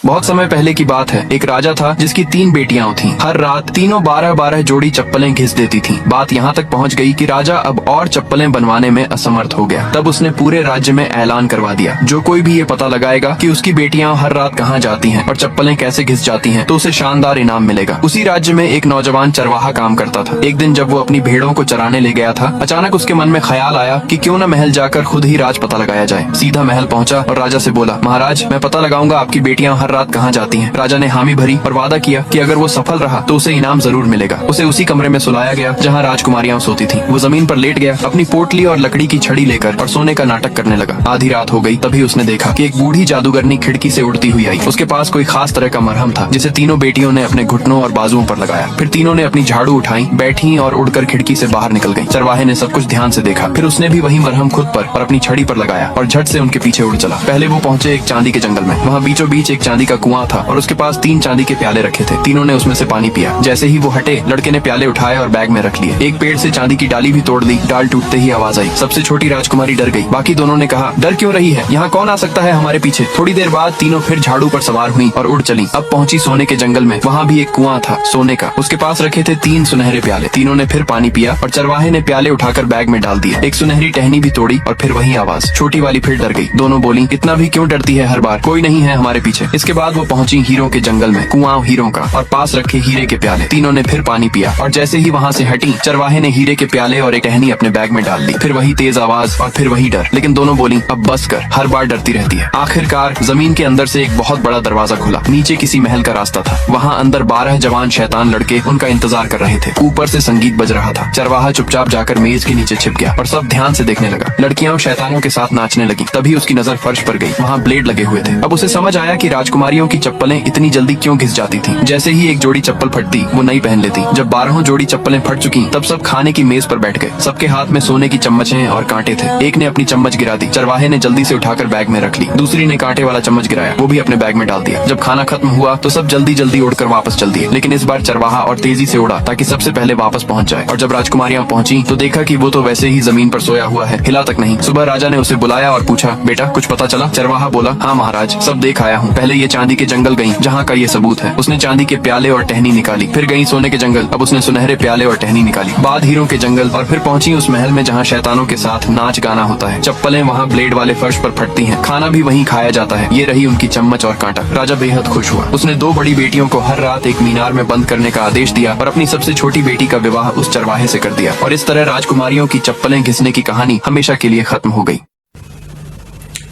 बहुत समय पहले की बात है। एक राजा था जिसकी 3 बेटियां थीं। हर रात तीनों 12-12 जोड़ी चप्पलें घिस देती थीं। बात यहाँ तक पहुँच गई कि राजा अब और चप्पलें बनवाने में असमर्थ हो गया। तब उसने पूरे राज्य में ऐलान करवा दिया, जो कोई भी ये पता लगाएगा कि उसकी बेटियां हर रात कहाँ जाती हैं और चप्पलें कैसे घिस जाती हैं, तो उसे शानदार इनाम मिलेगा। उसी राज्य में एक नौजवान चरवाहा काम करता था। एक दिन जब वो अपनी भेड़ों को चराने ले गया था, अचानक उसके मन में ख्याल आया कि क्यों न महल जाकर खुद ही राज पता लगाया जाए। सीधा महल पहुँचा और राजा से बोला, महाराज, मैं पता लगाऊंगा आपकी बेटियां हर रात कहाँ जाती हैं। राजा ने हामी भरी और वादा किया कि अगर वो सफल रहा तो उसे इनाम जरूर मिलेगा। उसे उसी कमरे में सुलाया गया जहाँ राजकुमारियां सोती थीं। वो जमीन पर लेट गया, अपनी पोटली और लकड़ी की छड़ी लेकर और सोने का नाटक करने लगा। आधी रात हो गई, तभी उसने देखा कि एक बूढ़ी जादूगरनी खिड़की से उड़ती हुई आई। उसके पास कोई खास तरह का मरहम था, जिसे तीनों बेटियों ने अपने घुटनों और बाजुओं पर लगाया। फिर तीनों ने अपनी झाड़ू उठाई, बैठी और उड़कर खिड़की से बाहर निकल गई। चरवाहे ने सब कुछ ध्यान से देखा। फिर उसने भी वही मरहम खुद पर और अपनी छड़ी पर लगाया और झट से उनके पीछे उड़ चला। पहले वो पहुंचे एक चांदी के जंगल में। वहाँ बीचों बीच एक चांदी का कुआं था और उसके पास 3 चांदी के प्याले रखे थे। तीनों ने उसमें से पानी पिया। जैसे ही वो हटे, लड़के ने प्याले उठाए और बैग में रख लिए। एक पेड़ से चांदी की डाली भी तोड़ ली। डाल टूटते ही आवाज आई। सबसे छोटी राजकुमारी डर गई। बाकी दोनों ने कहा, डर क्यों रही है, यहाँ कौन आ सकता है हमारे पीछे। थोड़ी देर बाद तीनों फिर झाड़ू पर सवार हुई और उड़ चली। अब पहुंची सोने के जंगल में। वहाँ भी एक कुआं था सोने का। उसके पास रखे थे 3 सुनहरे प्याले। तीनों ने फिर पानी पिया और चरवाहे ने प्याले उठाकर बैग में डाल दिए। एक सुनहरी टहनी भी तोड़ी और फिर वही आवाज। छोटी वाली फिर डर गई। दोनों बोली, इतना भी क्यों डरती है हर बार, कोई नहीं है हमारे पीछे। इसके बाद वो पहुंची हीरों के जंगल में। कुआं हीरों का और पास रखे हीरे के प्याले। तीनों ने फिर पानी पिया और जैसे ही वहाँ से हटी, चरवाहे ने हीरे के प्याले और एक टहनी अपने बैग में डाल ली। फिर वही तेज आवाज और फिर वही डर। लेकिन दोनों बोली, अब बस कर, हर बार डरती रहती है। आखिरकार जमीन के अंदर से एक बहुत बड़ा दरवाजा खुला। नीचे किसी महल का रास्ता था। वहाँ अंदर 12 जवान शैतान लड़के उनका इंतजार कर रहे थे। ऊपर से संगीत बज रहा था। चरवाहा चुपचाप जाकर मेज के नीचे छिप गया और सब ध्यान से देखने लगा। लड़कियां शैतानों के साथ नाचने लगी। तभी उसकी नजर फर्श पर गई। वहाँ ब्लेड लगे हुए थे। अब उसे समझ आया कि राजकुमारियों की चप्पलें इतनी जल्दी क्यों घिस जाती थी। जैसे ही एक जोड़ी चप्पल फटती, वो नई पहन लेती। जब 12 जोड़ी चप्पलें फट चुकी, तब सब खाने की मेज पर बैठ गए। सबके हाथ में सोने की चम्मचें और कांटे थे। एक ने अपनी चम्मच गिरा दी। चरवाहे ने जल्दी से उठाकर बैग में रख ली। दूसरी ने कांटे वाला चम्मच गिराया, वो भी अपने बैग में डाल दिया। जब खाना खत्म हुआ तो सब जल्दी जल्दी उड़कर वापस चल दिए। लेकिन इस बार चरवाहा और तेजी से उड़ा ताकि सबसे पहले वापस पहुंच जाए। और जब राजकुमारियां पहुंची तो देखा कि वो तो वैसे ही जमीन पर सोया हुआ है, हिला तक नहीं। सुबह राजा ने उसे बुलाया और पूछा, बेटा कुछ पता चला। चरवाहा बोला, हाँ महाराज, सब देख आया हूँ। पहले ये चांदी के जंगल गई, जहाँ का ये सबूत है। उसने चांदी के प्याले और टहनी निकाली। फिर गई सोने के जंगल। अब उसने सुनहरे प्याले और टहनी निकाली। बाद हीरों के जंगल और फिर पहुंची उस महल में जहाँ शैतानों के साथ नाच गाना होता है। चप्पलें वहाँ ब्लेड वाले फर्श पर फटती हैं। खाना भी वहीं खाया जाता है। ये रही उनकी चम्मच और कांटा। राजा बेहद खुश हुआ। उसने 2 बड़ी बेटियों को हर रात एक मीनार में बंद करने का आदेश दिया और अपनी सबसे छोटी बेटी का विवाह उस चरवाहे से कर दिया। और इस तरह राजकुमारियों की चप्पलें घिसने की कहानी हमेशा के लिए खत्म हो गई।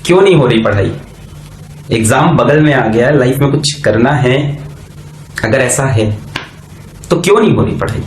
क्यों नहीं हो रही पढ़ाई? एग्जाम बगल में आ गया, लाइफ में कुछ करना है। अगर ऐसा है तो क्यों नहीं हो रही पढ़ाई?